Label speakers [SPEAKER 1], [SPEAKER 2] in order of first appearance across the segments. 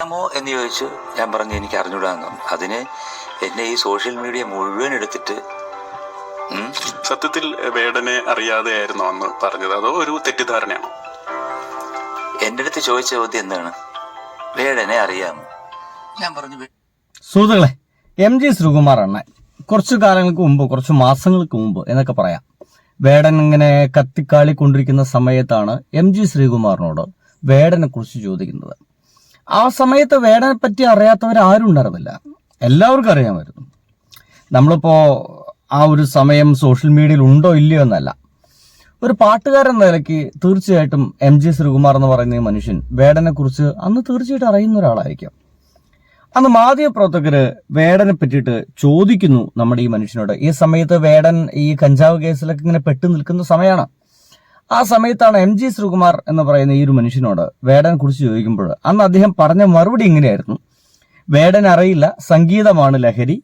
[SPEAKER 1] അറിയാമോ എന്ന് ചോദിച്ചു. ഞാൻ പറഞ്ഞു എനിക്ക് അറിഞ്ഞൂടാന്ന്. അതിന് എന്നെ ഈ സോഷ്യൽ മീഡിയ മുഴുവൻ എടുത്തിട്ട്
[SPEAKER 2] സത്യത്തിൽ വേടനെ അറിയാതെ ആയിരുന്നോ അന്ന് പറഞ്ഞത്, അതോ ഒരു തെറ്റിദ്ധാരണയാണോ?
[SPEAKER 1] എന്റെ അടുത്ത് ചോദിച്ച ചോദ്യം എന്താണ്, വേടനെ അറിയാമോ? ഞാൻ പറഞ്ഞു.
[SPEAKER 3] സുഹൃത്തുക്കളെ, MG ശ്രീകുമാർ അണ്ണൻ കുറച്ചു കാലങ്ങൾക്ക് മുമ്പ്, കുറച്ചു മാസങ്ങൾക്ക് മുമ്പ് എന്നൊക്കെ പറയാം, വേടൻ ഇങ്ങനെ കത്തിക്കാളിക്കൊണ്ടിരിക്കുന്ന സമയത്താണ് MG ശ്രീകുമാറിനോട് വേടനെ കുറിച്ച് ചോദിക്കുന്നത്. ആ സമയത്ത് വേടനെ പറ്റി അറിയാത്തവരാരും ഉണ്ടായിരുന്നില്ല, എല്ലാവർക്കും അറിയാമായിരുന്നു. നമ്മളിപ്പോ ആ ഒരു സമയം സോഷ്യൽ മീഡിയയിൽ ഉണ്ടോ ഇല്ലയോ എന്നല്ല, ഒരു പാട്ടുകാരൻ എന്ന നിലയ്ക്ക് തീർച്ചയായിട്ടും MG ശ്രീകുമാർ എന്ന് പറയുന്ന ഈ മനുഷ്യൻ വേടനെ കുറിച്ച് അന്ന് തീർച്ചയായിട്ടും അറിയുന്ന ഒരാളായിരിക്കും. അന്ന് മാധ്യമപ്രവർത്തകര് വേടനെ പറ്റിയിട്ട് ചോദിക്കുന്നു നമ്മുടെ ഈ മനുഷ്യനോട്. ഈ സമയത്ത് വേടൻ ഈ കഞ്ചാവ് കേസിലൊക്കെ ഇങ്ങനെ പെട്ടു നിൽക്കുന്ന സമയമാണ്. ആ സമയത്താണ് MG ശ്രീകുമാർ എന്ന് പറയുന്ന ഈ ഒരു മനുഷ്യനോട് വേടനെ കുറിച്ച് ചോദിക്കുമ്പോൾ അന്ന് അദ്ദേഹം പറഞ്ഞ മറുപടി ഇങ്ങനെയായിരുന്നു: വേടൻ അറിയില്ല, സംഗീതമാണ് ലഹരി,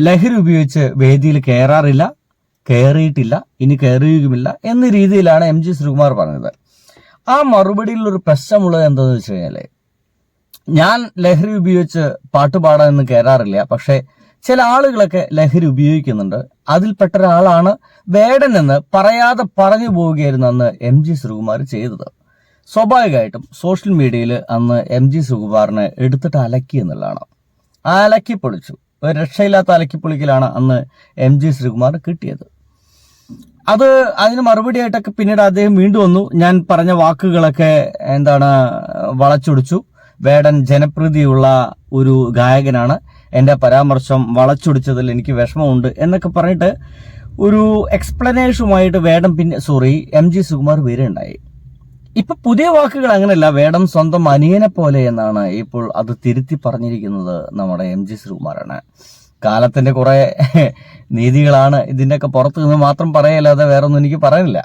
[SPEAKER 3] ലഹരി ഉപയോഗിച്ച് വേദിയിൽ കയറാറില്ല, കയറിയിട്ടില്ല, ഇനി കയറിയുമില്ല എന്ന രീതിയിലാണ് MG ശ്രീകുമാർ പറഞ്ഞത്. ആ മറുപടിയിൽ ഒരു പ്രശ്നമുള്ളത് എന്താണെന്ന് വെച്ച് കഴിഞ്ഞാല്, ഞാൻ ലഹരി ഉപയോഗിച്ച് പാട്ടുപാടാനൊന്നും കയറാറില്ല, പക്ഷെ ചില ആളുകളൊക്കെ ലഹരി ഉപയോഗിക്കുന്നുണ്ട്, അതിൽപ്പെട്ട ഒരാളാണ് വേടൻ എന്ന് പറയാതെ പറഞ്ഞു പോവുകയായിരുന്നു അന്ന് MG ശ്രീകുമാർ ചെയ്തത്. സ്വാഭാവികമായിട്ടും സോഷ്യൽ മീഡിയയിൽ അന്ന് MG ശ്രീകുമാറിനെ എടുത്തിട്ട് അലക്കി എന്നുള്ളതാണ്. ആ അലക്കി പൊളിച്ചു, ഒരു രക്ഷയില്ലാത്ത അലക്കിപ്പൊളിക്കലാണ് അന്ന് MG ശ്രീകുമാർ കിട്ടിയത്. അതിന് മറുപടിയായിട്ടൊക്കെ പിന്നീട് അദ്ദേഹം വീണ്ടും വന്നു, ഞാൻ പറഞ്ഞ വാക്കുകളൊക്കെ വളച്ചൊടിച്ചു, വേടൻ ജനപ്രീതിയുള്ള ഒരു ഗായകനാണ്, എന്റെ പരാമർശം വളച്ചൊടിച്ചതിൽ എനിക്ക് വിഷമമുണ്ട് എന്നൊക്കെ പറഞ്ഞിട്ട് ഒരു എക്സ്പ്ലനേഷനുമായിട്ട് MG ശ്രീകുമാർ വരികയുണ്ടായി. ഇപ്പൊ പുതിയ വാക്കുകൾ അങ്ങനെയല്ല, വേടൻ സ്വന്തം അനിയനെ പോലെ എന്നാണ് ഇപ്പോൾ അത് തിരുത്തി പറഞ്ഞിരിക്കുന്നത് നമ്മുടെ MG ശ്രീകുമാറാണ്. കാലത്തിന്റെ കുറെ നീതികളാണ് ഇതിന്റെയൊക്കെ പുറത്ത് നിന്ന് മാത്രം പറയല്ലാതെ വേറെ ഒന്നും എനിക്ക് പറയാനില്ല.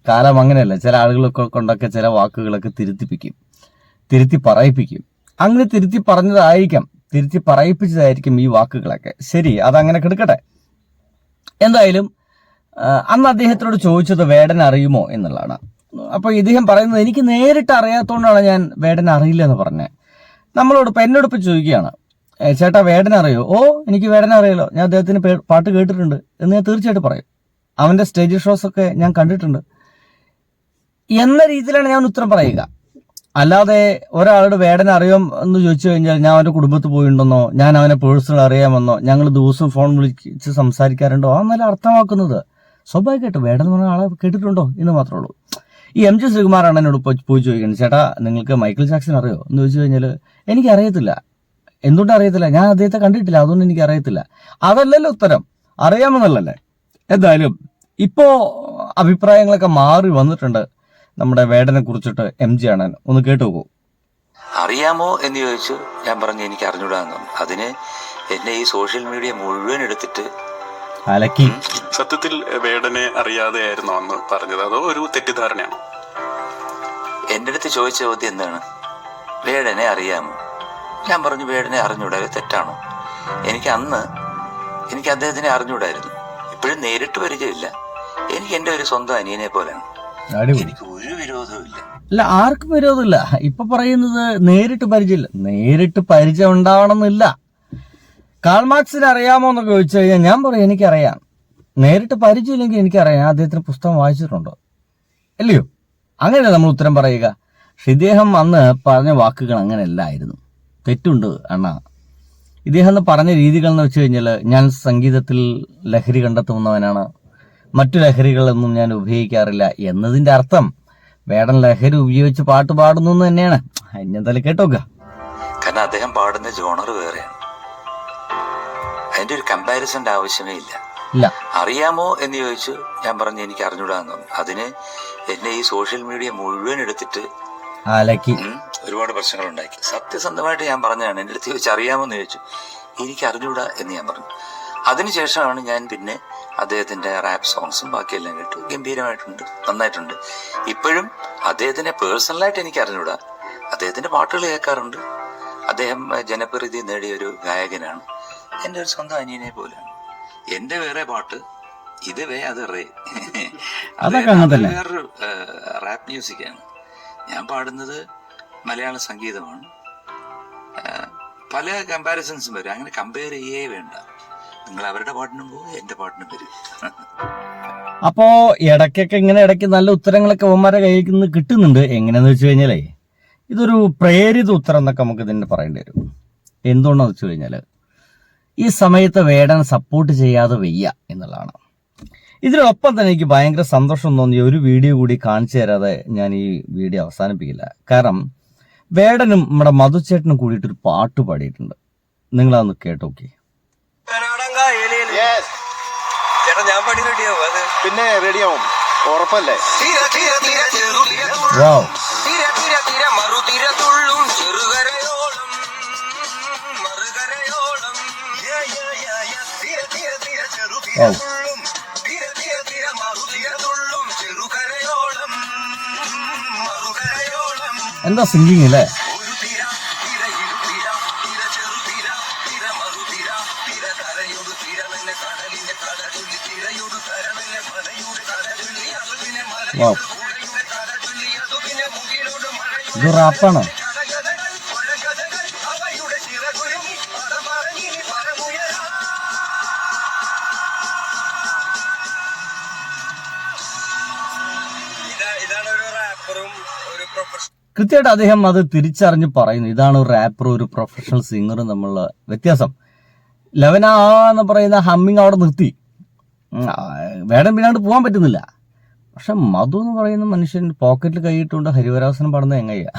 [SPEAKER 3] കാലം അങ്ങനെയല്ല, ചില ആളുകളൊക്കെ കൊണ്ടൊക്കെ ചില വാക്കുകളൊക്കെ തിരുത്തി പറയിപ്പിക്കും. അങ്ങനെ തിരുത്തി പറഞ്ഞതായിരിക്കാം, തിരുത്തി പറയിപ്പിച്ചതായിരിക്കും ഈ വാക്കുകളൊക്കെ. ശരി, അതങ്ങനെ കിടക്കട്ടെ. എന്തായാലും അന്ന് അദ്ദേഹത്തോട് ചോദിച്ചത് വേടൻ അറിയുമോ എന്നുള്ളതാണ്. അപ്പൊ ഇദ്ദേഹം പറയുന്നത്, എനിക്ക് നേരിട്ട് അറിയാത്തതുകൊണ്ടാണ് ഞാൻ വേടൻ അറിയില്ല എന്ന് പറഞ്ഞത്. എന്നോടൊപ്പം ചോദിക്കുകയാണ്, ചേട്ടാ വേടൻ അറിയോ? ഓ, എനിക്ക് വേടൻ അറിയാലോ, ഞാൻ അദ്ദേഹത്തിന് പാട്ട് കേട്ടിട്ടുണ്ട് എന്ന് ഞാൻ തീർച്ചയായിട്ടും പറയും. അവന്റെ സ്റ്റേജ് ഷോസ് ഒക്കെ ഞാൻ കണ്ടിട്ടുണ്ട് എന്ന രീതിയിലാണ് ഞാൻ ഉത്തരം പറയുക. അല്ലാതെ ഒരാളുടെ വേടനെ അറിയാം എന്ന് ചോദിച്ചു കഴിഞ്ഞാൽ ഞാൻ അവന്റെ കുടുംബത്തിൽ പോയിട്ടുണ്ടെന്നോ, ഞാൻ അവനെ പേഴ്സണൽ അറിയാമെന്നോ, ഞങ്ങൾ ദിവസവും ഫോൺ വിളിച്ച് സംസാരിക്കാറുണ്ടോ അന്നല്ല അർത്ഥമാക്കുന്നത്. സ്വാഭാവികമായിട്ട് വേടൻ എന്ന് പറഞ്ഞ ആളെ കേട്ടിട്ടുണ്ടോ എന്ന് മാത്രമേ ഉള്ളൂ. ഈ MG ശ്രീകുമാറാണ് എന്നോട് പോയി ചോദിക്കുന്നത്, ചേട്ടാ നിങ്ങൾക്ക് മൈക്കിൾ ജാക്സൺ അറിയോ എന്ന് ചോദിച്ചു കഴിഞ്ഞാൽ എനിക്കറിയത്തില്ല. എന്തുകൊണ്ട് അറിയത്തില്ല? ഞാൻ അദ്ദേഹത്തെ കണ്ടിട്ടില്ല, അതുകൊണ്ട് എനിക്ക് അറിയത്തില്ല. അതല്ലല്ലോ ഉത്തരം, അറിയാമെന്നുള്ളല്ലേ. എന്തായാലും ഇപ്പോ അഭിപ്രായങ്ങളൊക്കെ മാറി വന്നിട്ടുണ്ട് നമ്മുടെ വേടനെ കുറിച്ചിട്ട്. MG ആണ്, ഒന്ന് കേട്ടു നോക്കൂ.
[SPEAKER 1] അറിയാമോ എന്ന് ചോദിച്ചു. ഞാൻ പറഞ്ഞു എനിക്ക് അറിഞ്ഞൂടാന്ന്. അതിന് എന്നെ ഈ സോഷ്യൽ മീഡിയ മുഴുവൻ എടുത്തിട്ട്
[SPEAKER 3] അലക്കി.
[SPEAKER 2] സത്യത്തിൽ വേടനെ അറിയാതെ ആയിരുന്നോ അന്ന് പറഞ്ഞത്, അതോ ഒരു തെറ്റിദ്ധാരണയാണോ?
[SPEAKER 1] എന്റെ അടുത്ത് ചോദിച്ച ചോദ്യം എന്താണ്, വേടനെ അറിയാമോ? ഞാൻ പറഞ്ഞു വേടനെ അറിഞ്ഞൂടാ, തെറ്റാണോ? എനിക്ക് അദ്ദേഹത്തിനെ അറിഞ്ഞൂടായിരുന്നു. ഇപ്പോഴും നേരിട്ട് പരിചയമില്ല, എനിക്ക് എന്റെ ഒരു സ്വന്തം അനിയനെ പോലെയാണ്. എനിക്ക് ഒരു വിരോധവും ഇല്ല.
[SPEAKER 3] അല്ല, ആർക്കും വിരോധമില്ല. ഇപ്പൊ പറയുന്നത് നേരിട്ട് പരിചയമില്ല. നേരിട്ട് പരിചയം ഉണ്ടാവണമെന്നില്ല. കാൾമാർക്സിനെ അറിയാമോ എന്നൊക്കെ ചോദിച്ചു കഴിഞ്ഞാൽ ഞാൻ പറയും എനിക്കറിയാം. നേരിട്ട് പരിചയമില്ലെങ്കിൽ എനിക്കറിയാം, ഞാൻ അദ്ദേഹത്തിന്റെ പുസ്തകം വായിച്ചിട്ടുണ്ടോ അല്ലയോ, അങ്ങനെയല്ല നമ്മൾ ഉത്തരം പറയുക. പക്ഷെ ഇദ്ദേഹം അന്ന് പറഞ്ഞ വാക്കുകൾ അങ്ങനെയല്ലായിരുന്നു. തെറ്റുണ്ട് അണ്ണാ. ഇദ്ദേഹം അന്ന് പറഞ്ഞ രീതികൾ എന്ന് വെച്ച് കഴിഞ്ഞാൽ, ഞാൻ സംഗീതത്തിൽ ലഹരി കണ്ടെത്തുന്നവനാണ്, മറ്റു ലഹരികളൊന്നും ഞാൻ ഉപയോഗിക്കാറില്ല എന്നതിന്റെ അർത്ഥം വേടൻ ലഹരി ഉപയോഗിച്ച് പാട്ട് പാടുന്നു എന്ന് തന്നെയാണ്. എന്തായാലും കേട്ടോക്ക.
[SPEAKER 1] കാരണം അദ്ദേഹം പാടുന്ന ജോണർ വേറെയാണ്, അതിന്റെ ഒരു കമ്പാരിസന്റെ ആവശ്യമേ ഇല്ല. അറിയാമോ എന്ന് ചോദിച്ചു. ഞാൻ പറഞ്ഞു എനിക്ക് അറിഞ്ഞൂടാന്ന്. അതിന് എന്നെ ഈ സോഷ്യൽ മീഡിയ മുഴുവൻ എടുത്തിട്ട് ഒരുപാട് പ്രശ്നങ്ങൾ ഉണ്ടാക്കി. സത്യസന്ധമായിട്ട് ഞാൻ പറഞ്ഞതാണ്. എന്റെ അടുത്ത് ചോദിച്ചു അറിയാമോ എന്ന് ചോദിച്ചു, എനിക്ക് അറിഞ്ഞൂടാ എന്ന് ഞാൻ പറഞ്ഞു. അതിനുശേഷമാണ് ഞാൻ പിന്നെ അദ്ദേഹത്തിന്റെ റാപ്പ് സോങ്സും ബാക്കിയെല്ലാം കേട്ടു. ഗംഭീരമായിട്ടുണ്ട്, നന്നായിട്ടുണ്ട്. ഇപ്പോഴും അദ്ദേഹത്തിനെ പേഴ്സണലായിട്ട് എനിക്ക് അറിഞ്ഞൂടാ, അദ്ദേഹത്തിന്റെ പാട്ടുകൾ കേൾക്കാറുണ്ട്. അദ്ദേഹം ജനപ്രീതി നേടിയ ഒരു ഗായകനാണ്, എന്റെ ഒരു സ്വന്തം അനിയനെ പോലെയാണ്. എന്റെ വേറെ പാട്ട്, ഇത് അത് വേറൊരു റാപ്പ് മ്യൂസിക്കാണ്. ഞാൻ പാടുന്നത് മലയാള സംഗീതമാണ്. പല കമ്പാരിസൺസും വരും. അങ്ങനെ കമ്പയർ ചെയ്യേ വേണ്ട. നിങ്ങൾ അവരുടെ പാട്ടിനും പോകും, എന്റെ പാട്ടിനും വരും.
[SPEAKER 3] അപ്പോ ഇടയ്ക്കൊക്കെ ഇടയ്ക്ക് നല്ല ഉത്തരങ്ങളൊക്കെ അവന്മാരുടെ കയ്യിൽ നിന്ന് കിട്ടുന്നുണ്ട്. എങ്ങനെയാന്ന് വെച്ച് കഴിഞ്ഞാലേ ഇതൊരു പ്രേരിത ഉത്തരം എന്നൊക്കെ നമുക്ക് ഇതിന് പറയേണ്ടി വരും. എന്തുകൊണ്ടാന്ന് വെച്ച് കഴിഞ്ഞാല് ഈ സമയത്ത് വേടൻ സപ്പോർട്ട് ചെയ്യാതെ വയ്യ എന്നുള്ളതാണ്. ഇതിനൊപ്പം തന്നെ എനിക്ക് ഭയങ്കര സന്തോഷം തോന്നിയ ഒരു വീഡിയോ കൂടി കാണിച്ചു തരാതെ ഞാൻ ഈ വീഡിയോ അവസാനിപ്പിക്കില്ല. കാരണം വേടനും നമ്മുടെ മധുച്ചേട്ടനും കൂടിയിട്ടൊരു പാട്ട് പാടിയിട്ടുണ്ട്. നിങ്ങളതൊന്ന് കേട്ടോക്കെ.
[SPEAKER 4] ഞാൻ പണി റെഡിയാവും. അത്
[SPEAKER 5] പിന്നെ റെഡിയാവും, ഉറപ്പല്ലേ?
[SPEAKER 3] വാവ്.
[SPEAKER 4] മറുതിരതുള്ളും ചെറുകരയോളം മറുകരയോളം മറുതിരതുള്ളും ചെറുകരയോളം മറുകരയോളം.
[SPEAKER 3] എന്താ സിംഗിങ് അല്ലേ? വാവ്. ഇത് റാപ്പാണോ?
[SPEAKER 4] ഇതാണ് ഒരു റാപ്പറും ഒരു പ്രൊഫഷണൽ.
[SPEAKER 3] കൃത്യമായിട്ട് അദ്ദേഹം അത് തിരിച്ചറിഞ്ഞ് പറയുന്നു. ഇതാണ് ഒരു റാപ്പറും ഒരു പ്രൊഫഷണൽ സിംഗറും തമ്മിലുള്ള വ്യത്യാസം. ലെവനാ എന്ന് പറയുന്ന ഹമ്മിങ് അവിടെ നിർത്തി. വേടൻ പിന്നാണ്ട് പോകാൻ പറ്റുന്നില്ല. പക്ഷെ മധു എന്ന് പറയുന്ന മനുഷ്യൻ പോക്കറ്റിൽ കൈയിട്ടുകൊണ്ട് ഹരിവരാസനം പാടുന്നത് എങ്ങനെയാ?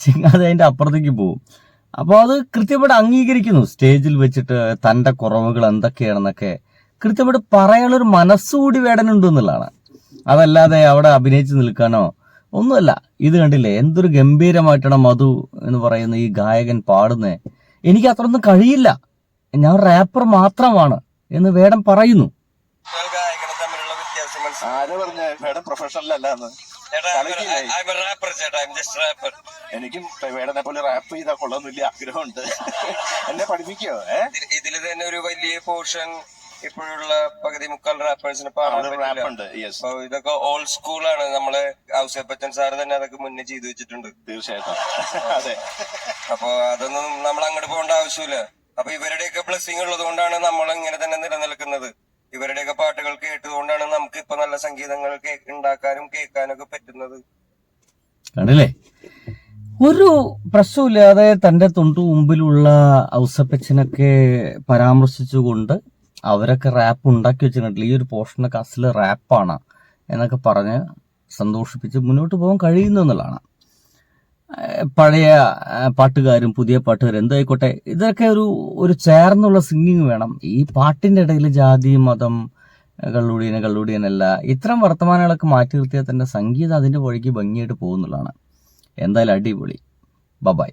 [SPEAKER 3] ചിങ്ങാതെ അതിന്റെ അപ്പുറത്തേക്ക് പോകും. അപ്പോൾ അത് കൃത്യമായിട്ട് അംഗീകരിക്കുന്നു. സ്റ്റേജിൽ വെച്ചിട്ട് തന്റെ കുറവുകൾ എന്തൊക്കെയാണെന്നൊക്കെ കൃത്യമായിട്ട് പറയാനുള്ളൊരു മനസ്സുകൂടി വേടനുണ്ട് എന്നുള്ളതാണ്. അതല്ലാതെ അവിടെ അഭിനയിച്ച് നിൽക്കാനോ ഒന്നുമല്ല. ഇത് കണ്ടില്ലേ, എന്തൊരു ഗംഭീരമായിട്ടാണ് മധു എന്ന് പറയുന്ന ഈ ഗായകൻ പാടുന്നത്. എനിക്ക് അത്രയൊന്നും കഴിയില്ല, ഞാൻ റാപ്പർ മാത്രമാണ് എന്ന് വേടൻ പറയുന്നു.
[SPEAKER 4] ഗായകനെ തമ്മിലുള്ള വ്യത്യാസം മനസ്സിലായി.
[SPEAKER 5] ആര് പറഞ്ഞ വേടൻ പ്രൊഫഷണൽ അല്ലാന്ന്? എനിക്കും വേടനെ പോലെ റാപ്പ് ചെയ്താൽ കൊള്ളാന്നില്ല ആഗ്രഹമുണ്ട്. എന്നെ പഠിപ്പിക്കോ?
[SPEAKER 4] ഇതിൽ തന്നെ ഒരു വലിയ പോർഷൻ ഇപ്പോഴുള്ള പകുതി മുക്കാൽ റാപ്പേഴ്സിന് പാടാൻ
[SPEAKER 5] റാപ്പുണ്ട്.
[SPEAKER 4] പറ്റില്ല. ഇതൊക്കെ ഓൾഡ് സ്കൂളാണ്. നമ്മളെ ഔസേപ്പച്ചൻ സാറ് തന്നെ അതൊക്കെ മുന്നേ ചെയ്തു വെച്ചിട്ടുണ്ട്.
[SPEAKER 5] തീർച്ചയായിട്ടും. അതെ.
[SPEAKER 4] അപ്പൊ അതൊന്നും നമ്മൾ അങ്ങോട്ട് പോകേണ്ട ആവശ്യമില്ല. അപ്പൊ ഇവരുടെയൊക്കെ ബ്ലെസ്സിങ് ഉള്ളത് കൊണ്ടാണ് നമ്മൾ ഇങ്ങനെ തന്നെ നിലനിൽക്കുന്നത്. ഇവരുടെയൊക്കെ പാട്ടുകൾ കേട്ടുകൊണ്ടാണ് നമുക്ക് ഇപ്പൊ നല്ല സംഗീതങ്ങൾ ഉണ്ടാക്കാനും കേൾക്കാനും ഒക്കെ പറ്റുന്നത്.
[SPEAKER 3] കണ്ടില്ലേ, ഒരു പ്രശ്നമില്ലാതെ തന്റെ തൊണ്ടു മുമ്പിലുള്ള ഔസപ്പച്ചനൊക്കെ പരാമർശിച്ചുകൊണ്ട് അവരൊക്കെ റാപ്പ് ഉണ്ടാക്കി വെച്ചിട്ടുണ്ടല്ലോ. ഈ ഒരു പോർഷനൊക്കെ അസല് റാപ്പാണ് എന്നൊക്കെ പറഞ്ഞ് സന്തോഷിപ്പിച്ച് മുന്നോട്ട് പോകാൻ കഴിയുന്നു എന്നുള്ളതാണ്. പഴയ പാട്ടുകാരും പുതിയ പാട്ടുകാരും എന്തായിക്കോട്ടെ, ഇതൊക്കെ ഒരു ചേർന്നുള്ള സിംഗിങ് വേണം. ഈ പാട്ടിന്റെ ഇടയിൽ ജാതി മതം കള്ളുടിയനല്ല ഇത്തരം വർത്തമാനങ്ങളൊക്കെ മാറ്റി നിർത്തിയാൽ തന്നെ സംഗീതം അതിന്റെ വഴിക്ക് ഭംഗിയായിട്ട് പോകുന്നുള്ളതാണ്. എന്തായാലും അടിപൊളി. ബൈ.